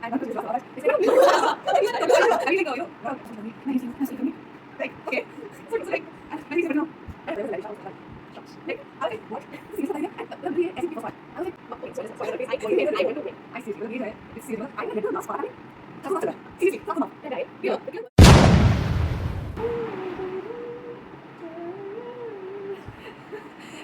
I'm not going to talk about it. I mean, like, like, okay. So like, I think no. I was like, like, I was like, what? This is something. I was like, people fine. I was like, okay, so this is why I went to win. I see you. It's serious. I went to last part. That's not it. Seriously, that's not. And I, you know.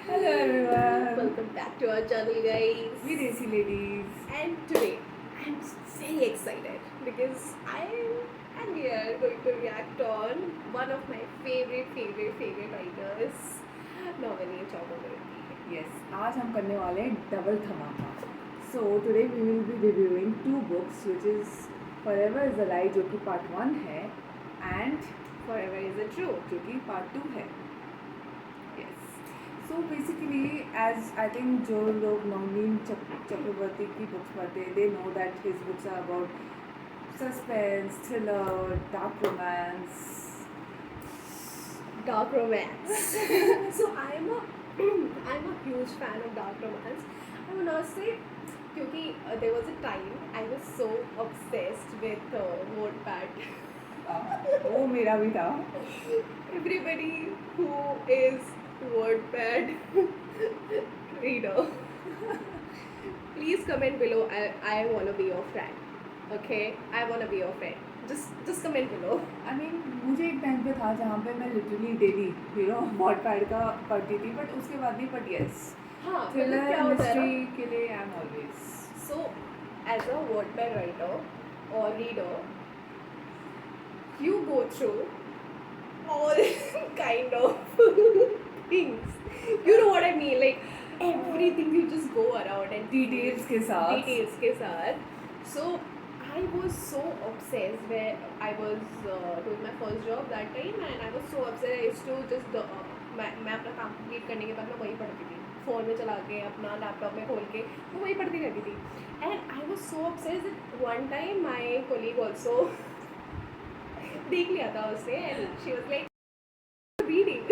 Hello everyone. Welcome back to our channel, guys. We Desi ladies. And today I'm very excited because I and we are going to react on one of my favorite writers, Navani Chakraborty. Yes, आज हम करने वाले हैं double धमाका. So today we will be reviewing two books, which is Forever is a Lie, जो कि part 1 है, and Forever is a True, जो कि part 2 है. Yes. So basically, as I think जो लोग नवनीत चक्रवर्ती की books पढ़ते हैं, they know that his books are about suspense, thriller, dark romance. So I'm a huge fan of dark romance. I would not say क्योंकि there was a time I was so obsessed with Wattpad. वो मेरा भी था. Everybody who is Wattpad reader, please comment below. I wanna be your friend. Okay, I wanna be your friend. Just comment below. I mean, मुझे एक time पे था जहाँ पे मैं लिटरली डेली Wattpad का पढ़ती थी, बट उसके बाद नहीं. बट यस, हाँ, थ्रिलर मिस्ट्री के लिए I am always. So, as a Wattpad writer or reader, you go through all kind of things. You know what I mean? Like everything you just go around and details के साथ. So I was so obsessed where I was doing my first job that time, and I was so obsessed. I used to just मैं अपना काम complete करने के बाद मैं वही पढ़ती थी, फ़ोन में चला के अपना लैपटॉप में खोल के मैं वही पढ़ती रहती थी. And I was so obsessed that one time my colleague also देख लिया था उसने, and she was like reading.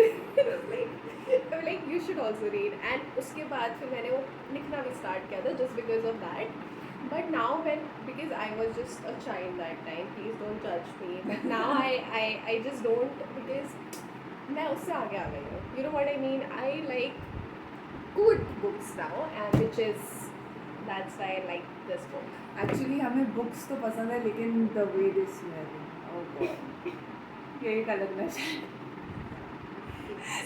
like you should also read. And उसके बाद फिर मैंने वो लिखना भी स्टार्ट किया था just because of that. But now because I was just a child that time, please don't judge me. But now I just don't, because मैं उससे आगे आ गई हूँ. You know what I mean? I like good books now, and that's why I like this book. Actually हमें books तो पसंद है, लेकिन the way they smell, oh God, ये एक अलग नशा है.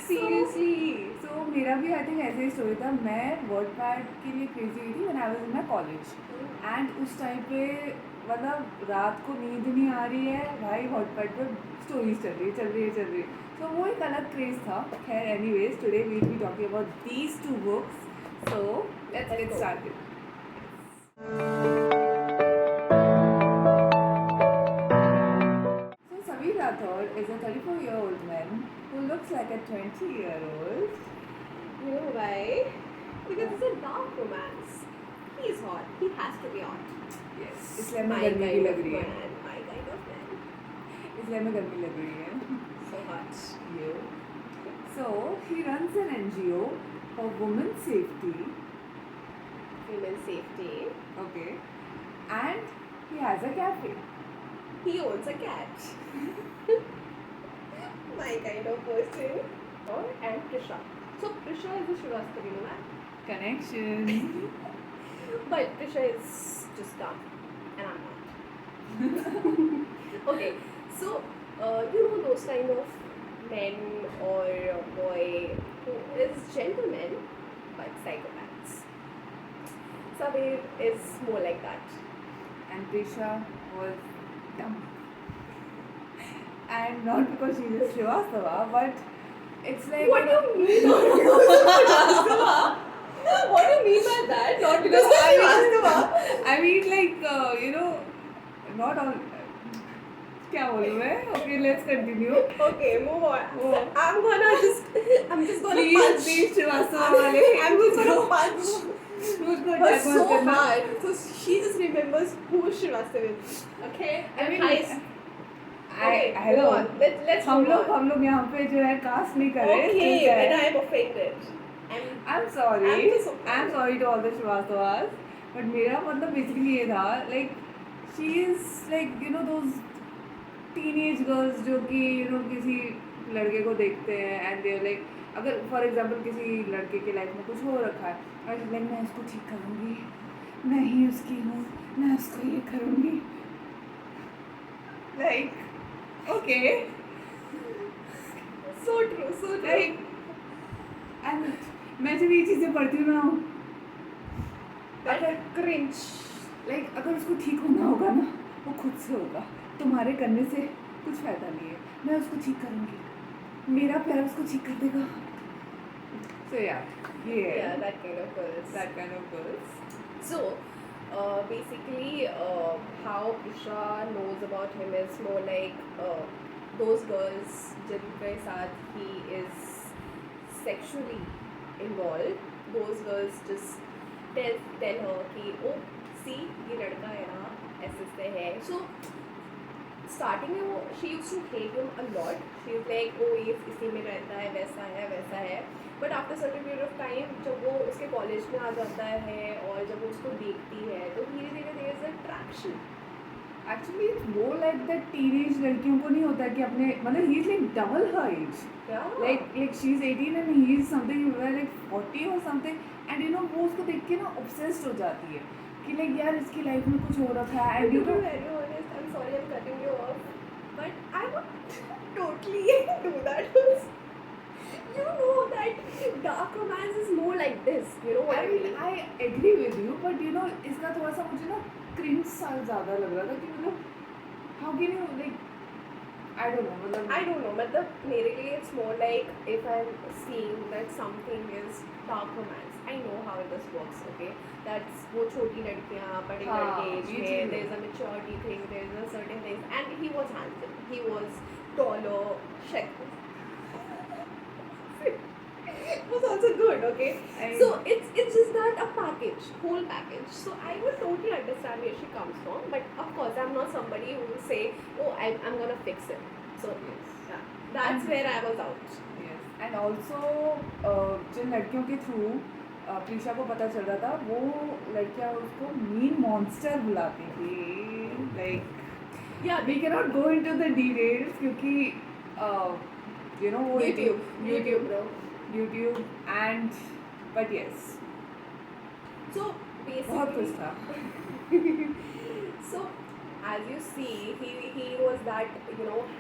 Seriously. So मेरा भी आई थिंक ऐसे ही स्टोरी था. मैं Wattpad के लिए क्रेजी हुई थी when I was in my college. And उस टाइम पे मतलब रात को नींद नहीं आ रही है भाई, Wattpad पे स्टोरीज चल रही है. सो वो एक अलग क्रेज था. खैर, anyways, today we will be talking about these two books. So let's get started. So Samir Rathod is a 34-year-old man who looks like a 20-year-old. You know why? Because it's a dark romance. He's hot. He has to be hot. Yes, इसलिए हमें My गर्मी भी kind लग of रही है. man. My kind of man. इसलिए हमें गर्मी लग रही है. So hot. You. So he runs an NGO for women's safety. Women's safety. Okay. And he has a cafe. He owns a cat. My kind of person. And Prisha. So Prisha is a Srivastavi, you know that? Connection. But Prisha is just dumb. And I'm not. Okay. So, you know those kind of men or a boy who is gentlemen but psychopaths. Sabir is more like that. And Prisha was dumb. And not because she is Srivastava, but it's like... What do you mean? What do you mean by that? Not because of Srivastava. I mean like, not all... क्या बोलूँ मैं? Okay, let's continue. Okay, move on. Oh. I'm just gonna Please, punch. please, Srivastava वाले. I'm just gonna punch. उसको But attack so मत करना. hard. So she just remembers who Srivastava is. Okay? I mean, Move on. Let's हम move on. लोग यहाँ पे जो है कास्ट नहीं कर रहे. Okay, ठीक है. when I am offended. I'm sorry. I'm just okay. I'm sorry to all the Srivasthavas. But मेरा मतलब basically ये था, like she is like you know those teenage girls जो कि यू नो किसी लड़के को देखते हैं एंड दे लाइक, अगर फॉर एग्जांपल किसी लड़के के लाइफ में कुछ हो रखा है और लाइक मैं इसको ठीक करूँगी, मैं ही उसकी हूँ, मैं उसको ये करूँगी, like okay, So true, so true. Like and मैं जब ये चीज़ें पढ़ती हूँ ना, That cringe. लाइक अगर उसको ठीक होना होगा ना वो खुद से होगा, तुम्हारे करने से कुछ फ़ायदा नहीं है, मैं उसको ठीक करूँगी, मेरा प्यार उसको ठीक कर देगा. सो या ये है Yeah, that kind of girls. that kind of girls. So, basically, how Prisha knows about him is more like those girls जिनके साथ he is sexually involved. Those girls just tell her कि oh see ये लड़का है ना ऐसे से है. So starting में वो she used to hate him a lot. She was like oh ये इसी में रहता है, वैसा है वैसा है. But after certain period of time जब वो उसके कॉलेज में आ जाता है और जब वो उसको देखती है तो धीरे धीरे there is attraction. Actually it's more like that teenage लड़कियों को नहीं होता है कि अपने मतलब ही is like double her age, like she's 18 and he is something like 40 or something, and you know वो उसको देख के ना obsessed हो जाती है कि like यार इसकी लाइफ में कुछ हो रखा है and you know very honest, I'm sorry I'm cutting you off, but I would totally do that. You know that dark romance is more like this, you know what I mean? I agree with you, but you know इसका थोड़ा सा मुझे ना cringe सा ज़्यादा लग रहा था कि मतलब how can you like I don't know मतलब I don't know, मतलब मेरे लिए it's more like if I'm seeing that something is dark romance, I know how this works, okay? That's वो छोटी लड़कियाँ बड़े हाँ, लड़के एज ये में, चीज़ there is a maturity thing, there is a certain things, and he was handsome, he was taller, shaggy. Was also good, okay? So it's just that a package, whole package. So I would totally understand where she comes from, but of course I'm not somebody who will say, oh, I'm gonna fix it. So yeah, that's where I was out. yes and also जिन लड़कियों के through Prisha को पता चल रहा था वो लड़कियां उसको मीन मॉन्स्टर बुलाती थी, like Yeah, we cannot go into the details क्योंकि you know वो YouTube, bro. YouTube and but yes So बहुत कुछ basically, था. so as you see, he was that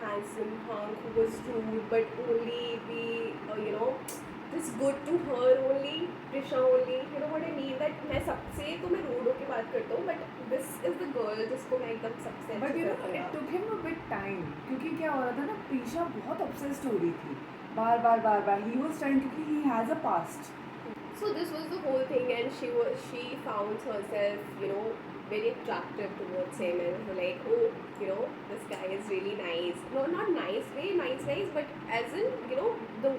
handsome hunk who was rude, but only be just good to her only, Prisha only. You know what I mean? That मैं सबसे तो मैं rude होके बात करता हूँ, but this is the girl जिसको मैं एकदम सबसे But अच्छे you से know, it रखूँगा. took him a bit time क्योंकि क्या हो रहा था ना, प्रीशा बहुत obsessed हो रही थी बार बार he was trying क्योंकि he has a past. So this was the whole thing, and she found herself very attractive towards him, and was like, oh, this guy is really nice. No, not nice way, nice, but as in the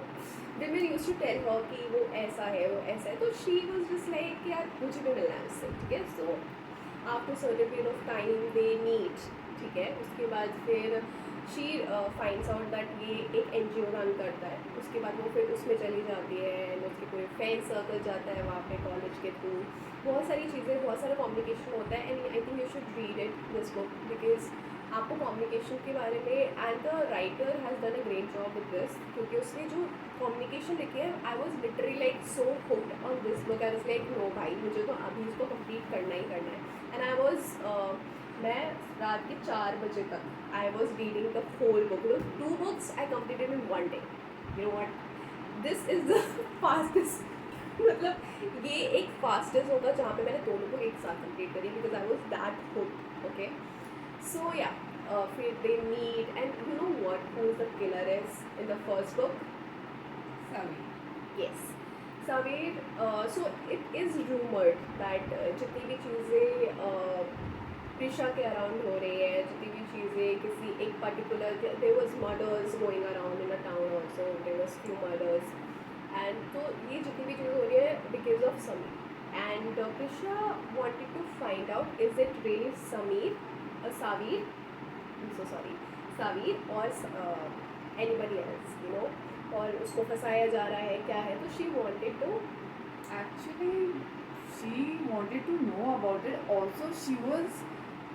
women used to tell her कि वो ऐसा है वो ऐसा है, तो she was just like यार मुझे भी मिलना है उससे, ठीक है. So after certain period of time they meet, ठीक है. उसके बाद फिर she finds out that ये एक NGO रन करता है. उसके बाद वो फिर उसमें चली जाती है, and उसके कोई फ्रेंड सर्कल जाता है वहाँ पे कॉलेज के थ्रू. बहुत सारी चीज़ें, बहुत सारा कम्युनिकेशन होता है, and I think you should read it this book because आपको कम्युनिकेशन के बारे में, and the writer has done a great job with this, क्योंकि उसने जो कम्युनिकेशन लिखी है, I was literally like so hooked on this book. I was like no भाई, मुझे तो अभी इसको कंप्लीट करना ही करना है. एंड आई वॉज मैं रात के 4 बजे तक I was reading the whole book. 2 books I completed in 1 day. You know what, this is the fastest, मतलब ये एक फास्टेस्ट होगा जहाँ पे मैंने दोनों बुक एक साथ कंप्लीट करी, because I was that hooked. Okay, so या फिर they meet, and you know what, who is the killer is in the first book? Savi. Yes, Saveer. So it is rumored that जितनी भी चीज़ें प्रिशा के around हो रही है, जितनी भी चीज़ें किसी एक particular, there was murders going around in a town also, there was few murders, and तो ये जितनी भी चीज़ें हो रही है because of Sameer. And Prisha wanted to find out is it really Sameer, Saveer, so sorry, Saveer और एनीबडी एल्स, और उसको फंसाया जा रहा है क्या है. तो she wanted to, Actually, she wanted to know about it. Also, she was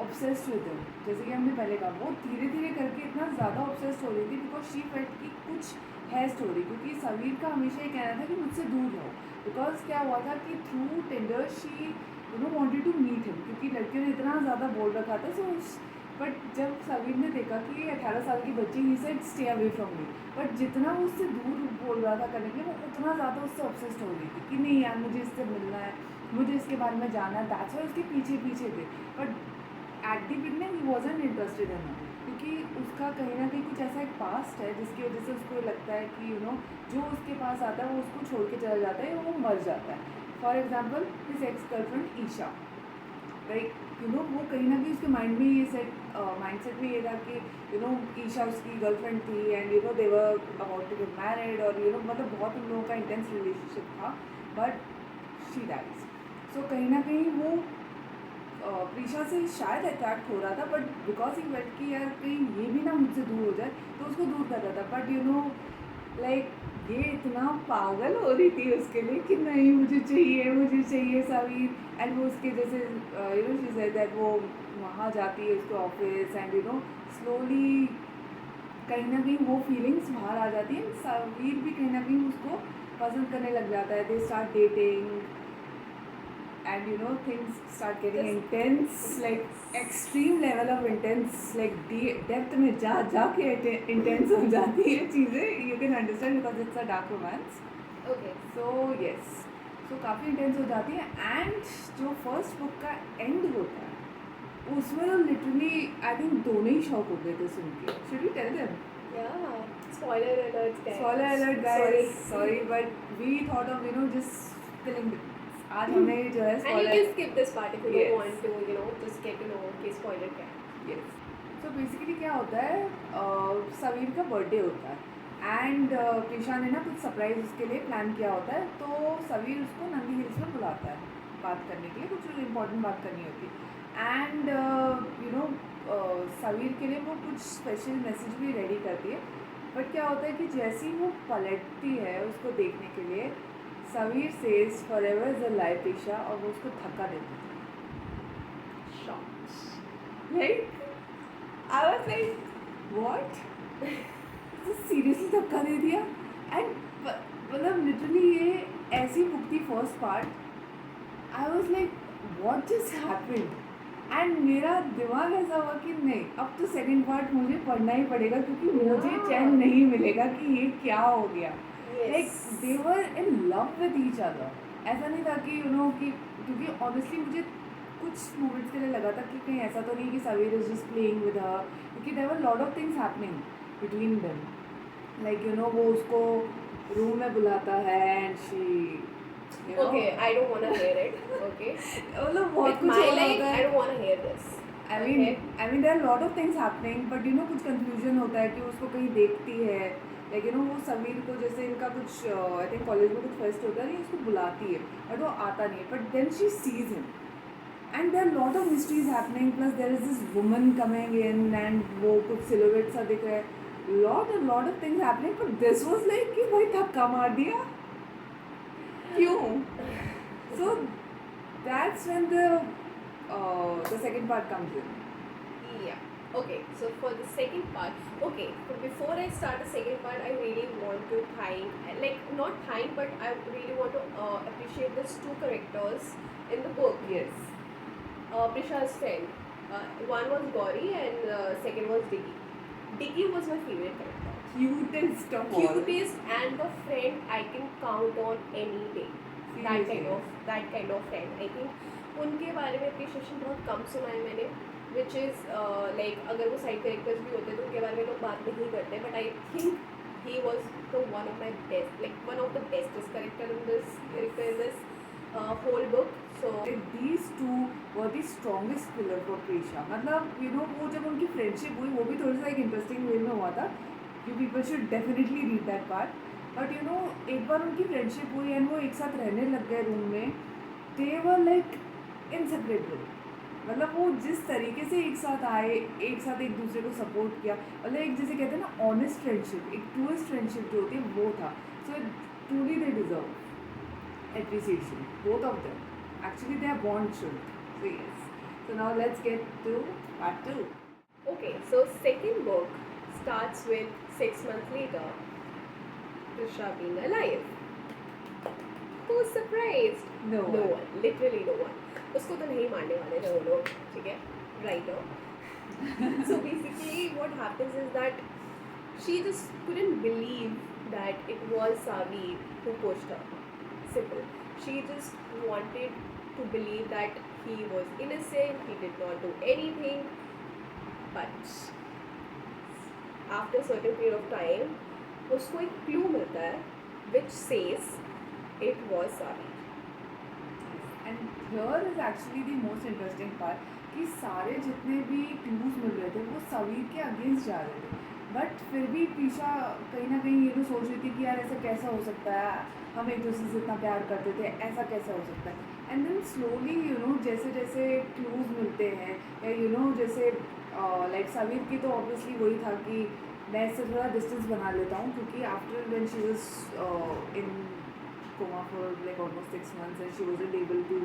obsessed with him, जैसे कि हमने पहले कहा, वो धीरे धीरे करके इतना ज़्यादा ऑब्सेस्ड हो रही थी बिकॉज शी फेल्ट कि कुछ है स्टोरी, क्योंकि सवीर का हमेशा ये कहना था कि मुझसे दूर रहो। बिकॉज क्या हुआ था कि through Tinder she wanted to meet him, क्योंकि लड़कियों ने इतना ज़्यादा बोल रखा था। सो बट जब सवीर ने देखा कि ये 18 साल की बच्ची, he said stay away from me, but जितना वो उससे दूर बोल रहा था करने के लिए, वो उतना ज़्यादा उससे ऑब्सेस्ड हो रही थी कि नहीं यार मुझे इससे मिलना है, मुझे इसके बारे में जानना है। दैट्स वाई उसके पीछे पीछे थे। बट एट दी बिगनिंग ही वॉजंट इंटरेस्टेड इन हर, क्योंकि उसका कहीं ना कहीं कुछ ऐसा एक पास्ट है जिसकी वजह से उसको लगता है कि जो उसके पास आता है वो उसको छोड़ के चला जाता है, वो मर जाता है। For example his ex girlfriend Isha, like वो कहीं ना कहीं उसके माइंड में ये माइंडसेट में ये था कि ईशा उसकी गर्लफ्रेंड थी and they were about to get married, और मतलब बहुत उन लोगों का इंटेंस रिलेशनशिप था, बट शी डाइज। सो कहीं ना कहीं वो प्रीशा से शायद अट्रैक्ट हो रहा था, बट बिकॉज ही वेट कि यार कहीं ये भी ना मुझसे दूर हो जाए, तो उसको दूर कर रहा था। बट लाइक ये इतना पागल हो रही थी उसके लिए कि नहीं मुझे चाहिए सवीर। एंड वो उसके जैसे शी सेड दैट वो वहाँ जाती है उसके ऑफिस, एंड स्लोली कहीं ना कहीं वो फीलिंग्स बाहर आ जाती है। सवीर भी कहीं ना कहीं उसको पसंद करने लग जाता है। They start dating and things start getting intense, like extreme level of intense, like depth में जा के intense हो जाती है चीज़ें। You can understand because it's a dark romance. Okay. So yes, so काफ़ी intense हो जाती है। and जो first book का end होता है उसमें तो literally I think दोनों ही शॉक हो गए थे सुन के। Should we tell them? Yeah. Spoiler alert, guys. Spoiler alert, guys. Sorry, but we thought of just killing it. आज हमने जो है And you spoiler can skip this part if you Yes. don't want to, just get to know कि spoiler क्या है. Yes. So basically क्या होता है, सवीर का बर्थडे होता है एंड प्रीशा ने ना कुछ सरप्राइज उसके लिए प्लान किया होता है। तो सवीर उसको नंदी हिल्स में बुलाता है बात करने के लिए, कुछ इंपॉर्टेंट बात करनी होती है। एंड सवीर के लिए वो कुछ स्पेशल मैसेज भी रेडी करती है। बट क्या होता है कि जैसे ही वो पलटती है उसको देखने के लिए, Sabir says forever is a लाई प्रीशा, और वो उसको धक्का देती है। Shocked. Like, I was like, what? Seriously धक्का दे दिया। एंड मतलब लिटरली ये ऐसी बुक थी first part. I was like what just happened, and मेरा दिमाग ऐसा हुआ कि नहीं अब तो सेकंड पार्ट मुझे पढ़ना ही पड़ेगा, क्योंकि मुझे चैन नहीं मिलेगा कि ये क्या हो गया। Like they were in love with each other. ऐसा नहीं था कि कि क्योंकि ऑनेस्टली मुझे कुछ मोमेंट्स के लिए लगा था कि कहीं ऐसा तो नहीं कि Saveer is just playing with her, क्योंकि there were lot of things happening between them. Like वो उसको रूम में बुलाता है and she Okay, I don't want to hear it. Okay. मतलब बहुत With कुछ my हो रहा life, होता I है। don't want to hear this. I mean there are lot of things happening, but कुछ confusion होता है कि उसको कहीं देखती है। Like वो सवीर को जैसे इनका कुछ आई थिंक कॉलेज में कुछ फेस्ट होता है, नहीं उसको बुलाती है बट वो आता नहीं है, but then she sees him and there are lot of mysteries happening, plus there is this woman coming in and वो कुछ सिलुएट सा दिख रहा है। Lot of things happening, but this was like कि भाई धक्का मार दिया क्यों? So that's when the second part comes in. Yeah. Okay. So for the second part, okay. So before I start the second part, I really want to thank, like not thank, but I really want to appreciate these two characters in the book. Yes. Prisha's friend. One was Gauri and second was Diggy. Diggy was my favorite character. Cutest of all. Cutest and the friend I can count on any day. That kind of friend. I think उनके बारे में appreciation बहुत कम सुना है मैंने, which is like अगर वो side characters भी होते तो उनके बारे में लोग बात नहीं करते, but I think he was the one of my best, like one of the bestest character in this whole book. So these two were the strongest pillar for Prisha. मतलब वो जब उनकी friendship हुई वो भी थोड़ा सा एक interesting way में हुआ था, you people should definitely read that part. But एक बार उनकी फ्रेंडशिप हुई एंड वो एक साथ रहने लग गए रूम में, दे वर लाइक इनसेपरेबल। मतलब वो जिस तरीके से एक साथ आए, एक साथ एक दूसरे को सपोर्ट किया, मतलब एक जैसे कहते हैं ना ऑनेस्ट फ्रेंडशिप, एक ट्रूएस्ट फ्रेंडशिप जो होती है वो था। So truly they deserve appreciation, both of them. Actually they are bond should. So yes, So now let's get to part 2. Okay, so second book starts with 6 months later, Trisha being alive. Who's surprised? No No one. one, literally no one. उसको तो नहीं मारने वाले थे वो लोग, ठीक है? Writer. So basically, what happens is that she just couldn't believe that it was Savi who pushed her. Simple. She just wanted to believe that he was innocent, he did not do anything. But after a certain period of time, उसको एक clue मिलता है which says it was Savi. And here is actually the most interesting part कि सारे जितने भी clues मिल रहे थे वो सवीर के अगेंस्ट जा रहे थे, बट फिर भी पीछा कहीं ना कहीं ये तो सोच रही थी कि यार ऐसा कैसा हो सकता है, हम एक दूसरे से इतना प्यार करते थे, ऐसा कैसा हो सकता है. एंड देन स्लोली जैसे जैसे क्लूज मिलते हैं या जैसे लाइक सवीर की तो ऑब्वियसली वही था कि मैं इससे थोड़ा डिस्टेंस बना लेता हूँ क्योंकि after when she was in coma for like almost 6 months and she wasn't able to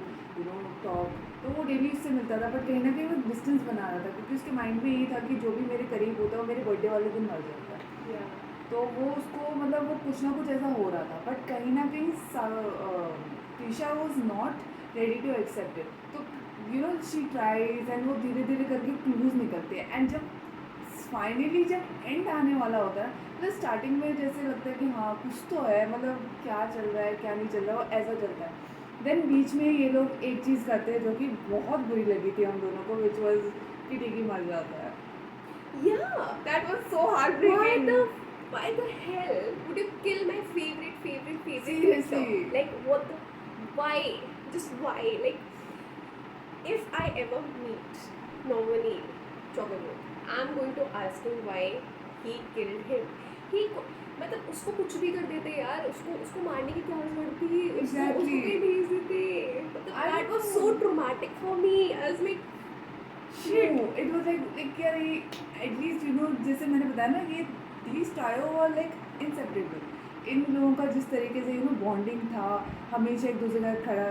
talk, तो वो डेली उससे मिलता था, बट कहीं ना कहीं वो डिस्टेंस बना रहा था क्योंकि उसके माइंड में यही था कि जो भी मेरे करीब होता है वो मेरे बर्थडे वाले दिन मर जाता है. Yeah. तो वो उसको मतलब वो कुछ ना कुछ ऐसा हो रहा था, बट कहीं ना कहीं Preesha was not ready to accept it. तो शी ट्राइज एंड वो धीरे धीरे करके क्लूज निकलते हैं, एंड जब फाइनली जब एंड आने वाला होता है मतलब स्टार्टिंग में जैसे लगता है कि हाँ कुछ तो है, मतलब क्या चल रहा है क्या नहीं चल रहा है, वो ऐसा चलता है. देन बीच में ये लोग एक चीज़ करते हैं जो कि बहुत बुरी लगी थी हम दोनों को, विच वॉज कि टिकी मर जाता है. Yeah, that was so heartbreaking. Why the hell would you kill my favorite Seriously. character? Like what the, why? Just why? Like if I ever meet Normani Chogamut, I'm going to ask him why he killed him. मतलब उसको कुछ भी कर देते यार, उसको मारने की क्या जरूरत थी, उसको Exactly. कहीं भेज देते. मतलब I that was know. so traumatic for me. I was like shit. It was like यार ये एटलीस्ट जैसे मैंने बताया ना, ये these trio were like inseparable. इन लोगों का जिस तरीके से बॉन्डिंग था, हमेशा एक दूसरे का खड़ा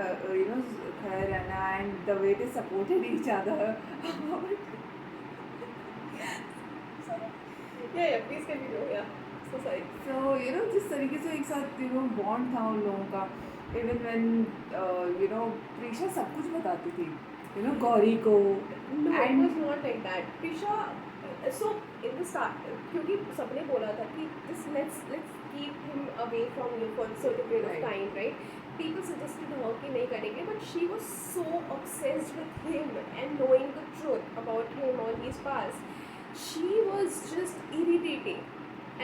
रहना, and the way they supported each other. Yeah, please continue. Yeah, so sorry. सो जिस तरीके से एक साथ बॉन्ड था उन लोगों का, इवन व्हेन प्रीशा सब कुछ बताती थी गौरी को. No, it And- was not like that. Prisha, so in the start, क्योंकि सबने बोला था कि just let's keep him away from you for a certain period of Right. time, right? People suggested her कि नहीं करेंगे, but she was so obsessed with him and knowing the truth about him or his past. She was just irritating.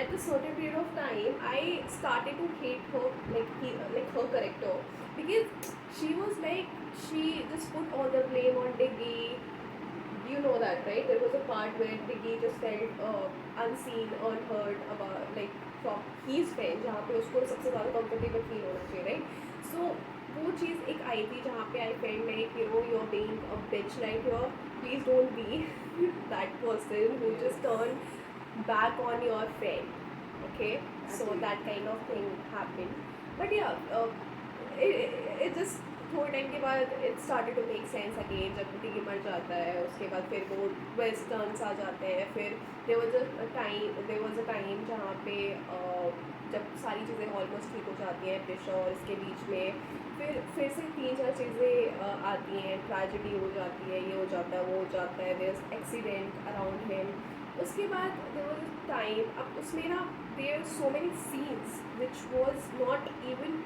At a certain period of time, I started to hate her, like her character, because she was like, she just put all the blame on Diggy. You know that, right? There was a part where Diggy just felt unseen, unheard about, like from his friend, जहाँ पे उसको सबसे ज़्यादा comfortable feel होना चाहिए, right? So वो चीज़ एक आई थी जहाँ पे I felt like you're being a bitch right here. Please don't be that person who just turn back on your friend. Okay, so Agree. that kind of thing happened. But yeah, it just थोड़े time के बाद it started to make sense again. जब टिकी मर जाता है उसके बाद फिर वो वेस्टर्न्स आ जाते हैं. फिर there was a time जहाँ पे जब सारी चीज़ें ऑलमोस्ट ठीक हो जाती हैं प्रेशर और इसके बीच में फिर से 3-4 चीज़ें आती हैं. ट्रेजेडी हो जाती है, ये हो जाता है, वो हो जाता है, there is accident around him. उसके बाद देयर वाज अ टाइम, अब उसमें ना there are so many scenes which was not even,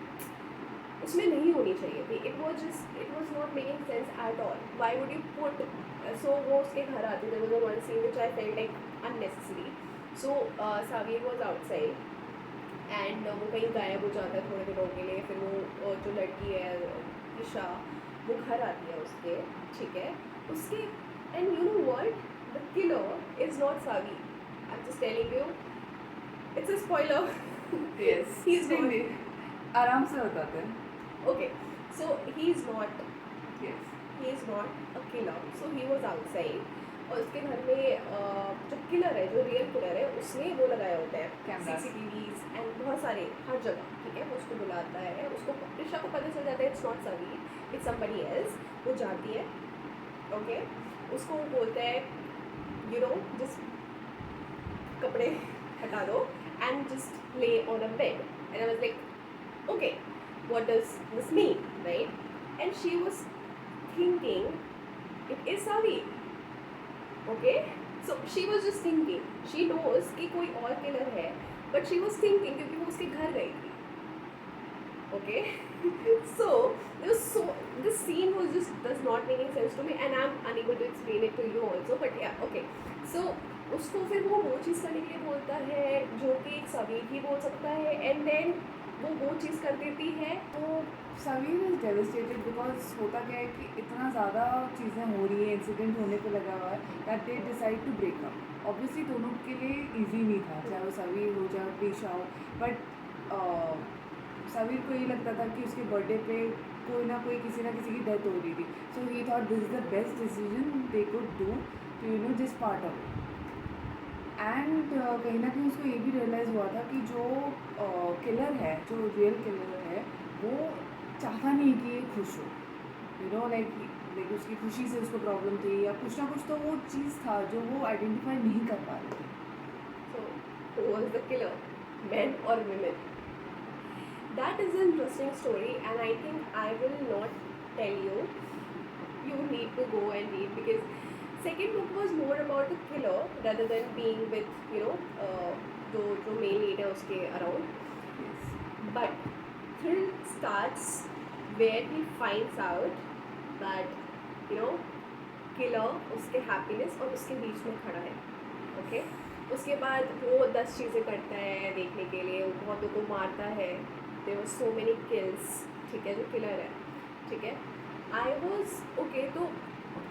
उसमें नहीं होनी चाहिए थी. It was not making sense at all. Why would you put, so वो उसके घर आती, there was a one scene which I felt like unnecessary. So Saveer was outside and वो कहीं गायब हो जाता है थोड़े दिनों के लिए. फिर वो जो लड़की है ईशा, वो घर आती है उसके, ठीक है, उसके, and you know what, the killer is not Saavi. I am just telling you, it's a spoiler. Yes. He is not. आराम से बताते हैं. Okay, so he is not Yes. a killer. So he was outside. और उसके घर में जो killer है, जो रियल किलर है, उसने वो लगाए होते हैं Cameras. CCTVs एंड बहुत सारे हर जगह, ठीक है. वो उसको बुलाता है, उसको ऋषा को पता चल जाता है it's not Savi, it's somebody else. वो जाती है ओके, उसको वो बोलता है यू नो जस्ट कपड़े हटा दो and just lay on a bed and I was like okay what does this mean right and she was thinking it is Saavi okay so she was just thinking she knows कि कोई और killer है but she was thinking क्योंकि वो उसके घर गई थी okay so this scene was just does not making sense to me and I'm unable to explain it to you also but yeah okay so उसको फिर वो चीज़ करने के लिए बोलता है जो कि एक सभी ही बोल सकता है एंड देन वो चीज़ कर देती है तो समीर इज डेविस्टेटेड बिकॉज होता क्या है कि इतना ज़्यादा चीज़ें हो रही है, इंसिडेंट होने पे लगा हुआ है that they decide to break up. Obviously दोनों के लिए इजी नहीं था, चाहे वो समीर हो चाहे पेशा हो, बट समीर को ये लगता था कि उसके बर्थडे पे कोई ना किसी की डेथ हो रही थी, so he thought this is the best decision they could do to this part of and कहीं ना कहीं उसको ये भी रियलाइज़ हुआ था कि जो किलर है, जो रियल किलर है, वो चाहता नहीं कि ये खुश हो, लाइक उसकी खुशी से उसको प्रॉब्लम थी या कुछ ना कुछ, तो वो चीज़ था जो वो आइडेंटिफाई नहीं कर पा रही थी। so who was the killer men or women that is an interesting story and I think I will not tell you you need to go and read because second book was more about the killer rather than being with जो main lead है उसके around but thrill starts where he finds out that killer उसके happiness और उसके बीच में खड़ा है okay? उसके बाद वो 10 चीज़ें करता है देखने के लिए, वो बहुतों को मारता है, there were so many kills, ठीक है, जो किलर है, ठीक है। आई वॉज ओके, तो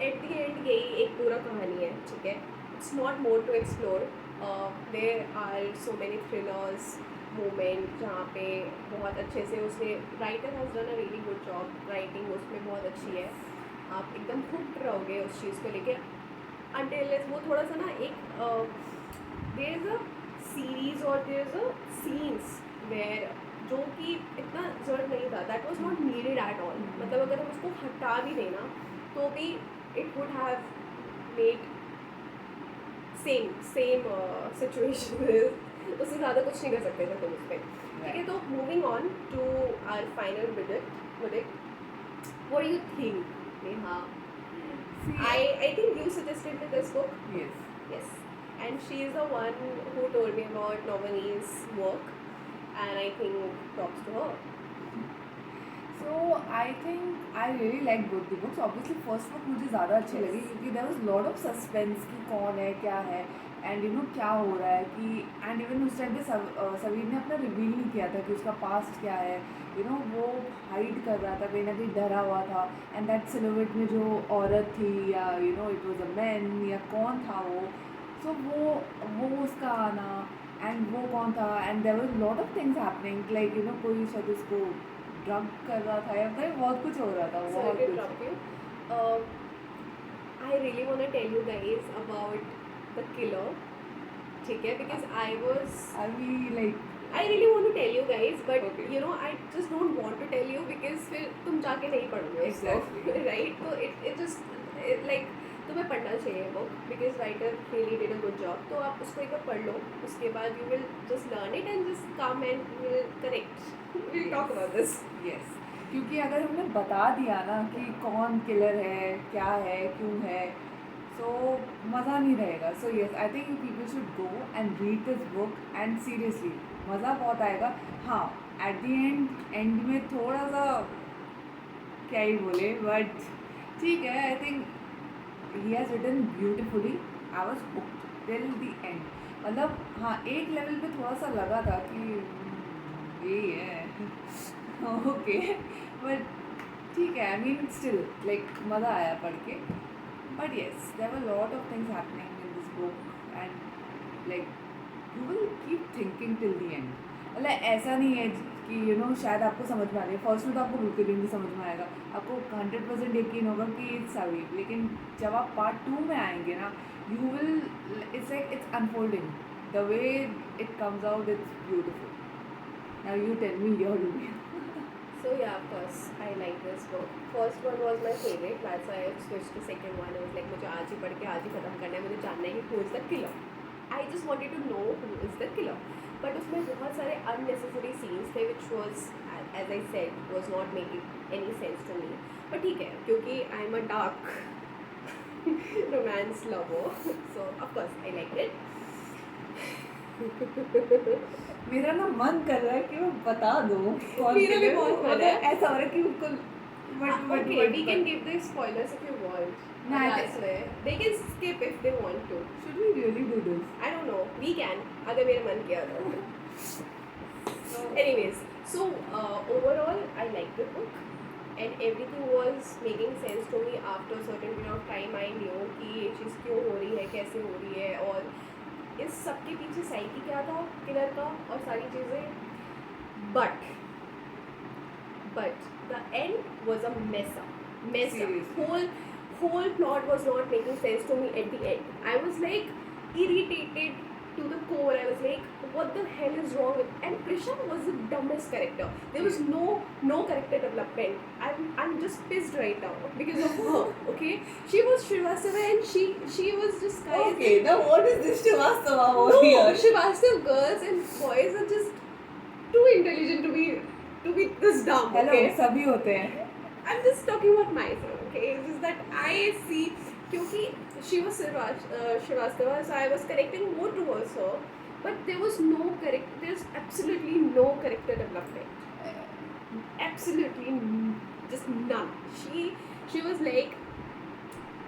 एट द एंड यही एक पूरा कहानी है, ठीक है। It's not more to explore, there are so many thrillers moment जहाँ पे बहुत अच्छे से उसने writer has done a really good job, writing उसमें बहुत अच्छी है, आप एकदम हुक्ड रहोगे उस चीज़ को लेके until वो थोड़ा सा ना एक there is a series or there is a scenes where जो कि इतना ज़रूरत नहीं था, that was not needed at all, मतलब अगर हम उसको हटा भी देना तो भी it would have made same situation उससे ज़्यादा कुछ नहीं कर सकते थे तुम उस पर, ठीक है। तो moving on to our final verdict, what do you think, Neha? I think you suggested me this book. Yes. And she is the one who told me about Novani's work, and I think props to her. So I think I really like both the books. Obviously first book मुझे ज़्यादा अच्छी लगी क्योंकि there was lot of suspense कि कौन है क्या है and क्या हो रहा है कि and even उस टाइम पे सवीर ने अपना रिवील नहीं किया था कि उसका पास्ट क्या है, वो हाइड कर रहा था, कहीं ना कहीं डरा हुआ था, एंड दैट सिलोवेट में जो औरत थी या इट वाज अ मैन या कौन था वो, सो वो उसका आना एंड वो कौन था, and there was lot of things happening like कोई शायद उसको ड्रग कर रहा था या फिर बहुत कुछ हो रहा था, बहुत कुछ। I really want to tell you guys about the killer, ठीक है, because I really want to tell you guys but Okay. I just don't want to tell you because फिर तुम जाके नहीं पढ़ोगे उसको, Exactly. right? तो it just like तुम्हें पढ़ना चाहिए book because writer really did a good job, तो आप उसको एक बार पढ़ लो, उसके बाद you will just learn it and just come and we'll correct, we'll talk about this. Yes. क्योंकि अगर हमने बता दिया ना कि कौन किलर है, क्या है, क्यों है, सो मज़ा नहीं रहेगा। So yes, I think people should go and read this book and seriously मज़ा बहुत आएगा। हाँ, एट द एंड में थोड़ा सा क्या ही बोले, बट ठीक है, I think he has written beautifully. I was hooked till the end, मतलब हाँ, एक लेवल पे थोड़ा सा लगा था कि यही है ओके, बट ठीक है, आई मीन स्टिल लाइक मज़ा आया पढ़ के, but yes there were lot of things happening in this book and like you will keep thinking till the end. मतलब ऐसा नहीं है कि शायद आपको समझ में आ रही है, फर्स्ट में तो आपको बिल्कुल भी नहीं समझ में आएगा, आपको 100% यकीन होगा कि इट्स सवीर, लेकिन जब आप पार्ट 2 में आएंगे ना, you will, it's like it's unfolding, the way it comes out, it's beautiful. Now you tell me your review. So yeah, of course, I like this book. First one was my favorite. That's why I switched to second one. I was like, मुझे आज ही पढ़ के आज ही खत्म करना है. मुझे जानना है कि who is the killer. I just wanted to know who is the killer. But उसमें बहुत सारे unnecessary scenes थे, which was, as I said, was not making any sense to me. But ठीक है, क्योंकि I'm a dark romance lover, so of course I liked it. मेरा ना मन कर रहा है कि मैं बता दूँ कौन मेरा भी killer है. बहुत मन मतलब है. ऐसा हो रहा है कि उनको Okay, we can give the spoilers if you want. No, I That's why they can skip if they want to. Should we really do this? I don't know. We can. अगर मेरा मन किया तो. Anyways, so overall, I liked the book, and everything was making sense to me after a certain period of time. I knew कि ये चीज़ क्यों हो रही है, कैसे हो रही है, और इस सब के पीछे साइकी क्या था किलर का और सारी चीज़ें. But the end was a mess up. Seriously. Whole plot was not making sense to me at the end. I was like irritated to the core. I was like, what the hell is wrong with? And Prisha was the dumbest character. There was no character development. I'm just pissed right now because of her. Okay, she was Shrivastava and she was just guys. Okay, now what is this Shrivastava over No, here? Shrivastava girls and boys are just too intelligent to be this dumb. Hello, Okay, सभी होते हैं. I'm just talking about myself. Okay, it's just that I see क्योंकि she was Shrivastava, so I was connecting more towards her, but there was no character. There's absolutely no character development. Absolutely, just none. She was like,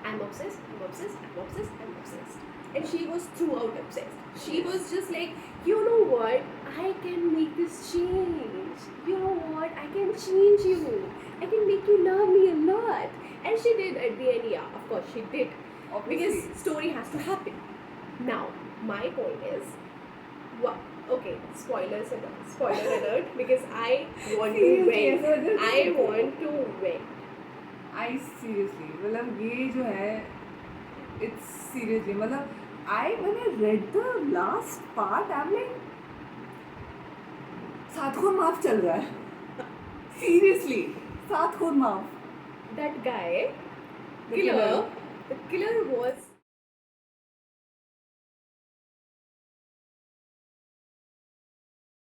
I'm obsessed, I'm obsessed, I'm obsessed, I'm obsessed. And she was throughout obsessed. She was just like, you know what? I can make this change. You know what? I can change you. I can make you love me a lot. And she did at the end, yeah, of course she did. Obviously. Because story has to happen. Now, my point is, okay, spoiler alert, because I want to Seriously, win. ऐसा just- I want to win. I seriously, मतलब ये जो है, it's seriously, मतलब when I read the last part, I'm like, सात खून माफ चल रहा है. Seriously, सात खून माफ. That guy, The killer. the killer was